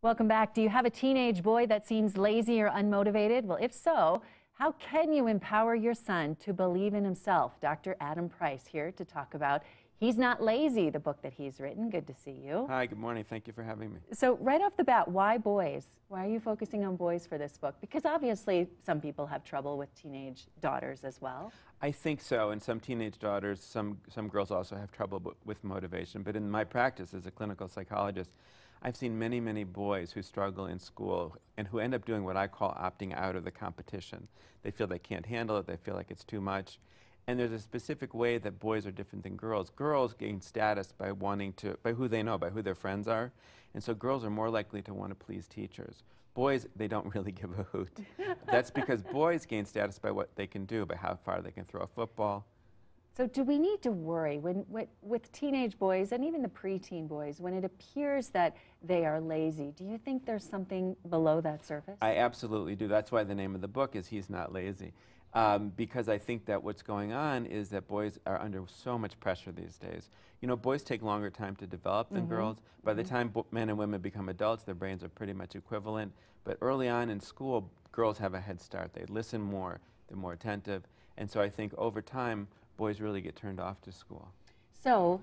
Welcome back. Do you have a teenage boy that seems lazy or unmotivated? Well, if so, how can you empower your son to believe in himself? Dr. Adam Price here to talk about He's Not Lazy, the book that he's written. Good to see you. Hi, good morning. Thank you for having me. So right off the bat, why boys? Why are you focusing on boys for this book? Because obviously some people have trouble with teenage daughters as well. I think so, and some teenage daughters, some girls also have trouble with motivation. But in my practice as a clinical psychologist, I've seen many, many boys who struggle in school and who end up doing what I call opting out of the competition. They feel they can't handle it, they feel like it's too much. And there's a specific way that boys are different than girls. Girls gain status by by who they know, by who their friends are. And so girls are more likely to want to please teachers. Boys, they don't really give a hoot. That's because boys gain status by what they can do, by how far they can throw a football. So do we need to worry with teenage boys and even the preteen boys, when it appears that they are lazy? Do you think there's something below that surface? I absolutely do. That's why the name of the book is He's Not Lazy. Because I think that what's going on is that boys are under so much pressure these days. You know, boys take longer time to develop than girls. By the time men and women become adults, their brains are pretty much equivalent. But early on in school, girls have a head start. They listen more, they're more attentive. And so I think over time, boys really get turned off to school. So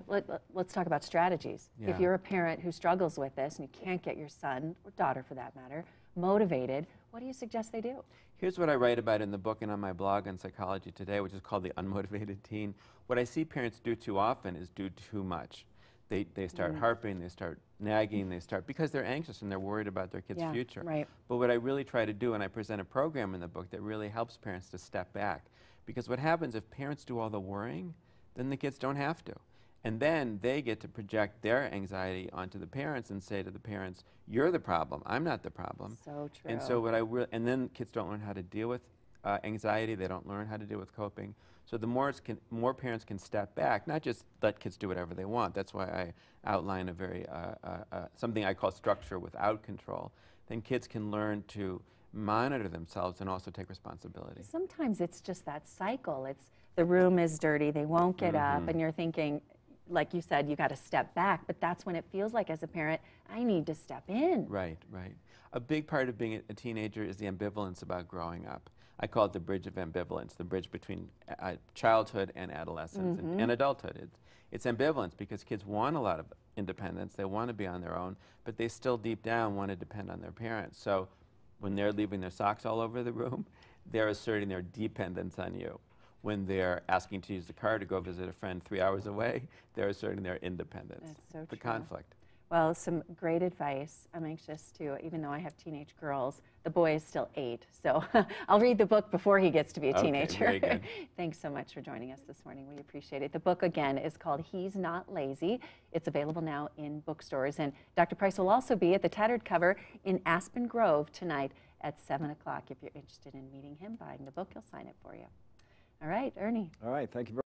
let's talk about strategies. Yeah. If you're a parent who struggles with this and you can't get your son, or daughter for that matter, motivated, what do you suggest they do? Here's what I write about in the book and on my blog on Psychology Today, which is called The Unmotivated Teen. What I see parents do too often is do too much. They start harping, they start nagging, because they're anxious and they're worried about their kid's future. Right. But what I really try to do, and I present a program in the book that really helps parents to step back. Because what happens if parents do all the worrying, then the kids don't have to. And then they get to project their anxiety onto the parents and say to the parents, you're the problem, I'm not the problem. So true. And so and then kids don't learn how to deal with anxiety, they don't learn how to deal with coping. So the more parents can step back, not just let kids do whatever they want. That's why I outline a very, something I call structure without control. Then kids can learn to monitor themselves and also take responsibility. Sometimes it's just that cycle. It's the room is dirty, they won't get up, and you're thinking, like you said, you got to step back, but that's when it feels like as a parent, I need to step in. Right, right. A big part of being a teenager is the ambivalence about growing up. I call it the bridge of ambivalence, the bridge between childhood and adolescence and adulthood. It's ambivalence because kids want a lot of independence, they want to be on their own, but they still deep down want to depend on their parents. So when they're leaving their socks all over the room, they're asserting their dependence on you. When they're asking to use the car to go visit a friend 3 hours away, they're asserting their independence. That's so the true. conflict. Well, some great advice. I'm anxious to, even though I have teenage girls, the boy is still 8, so I'll read the book before he gets to be a teenager. Very good. Thanks so much for joining us this morning. We appreciate it. The book, again, is called He's Not Lazy. It's available now in bookstores. And Dr. Price will also be at the Tattered Cover in Aspen Grove tonight at 7 o'clock. If you're interested in meeting him, buying the book, he'll sign it for you. All right, Ernie. All right, thank you very much.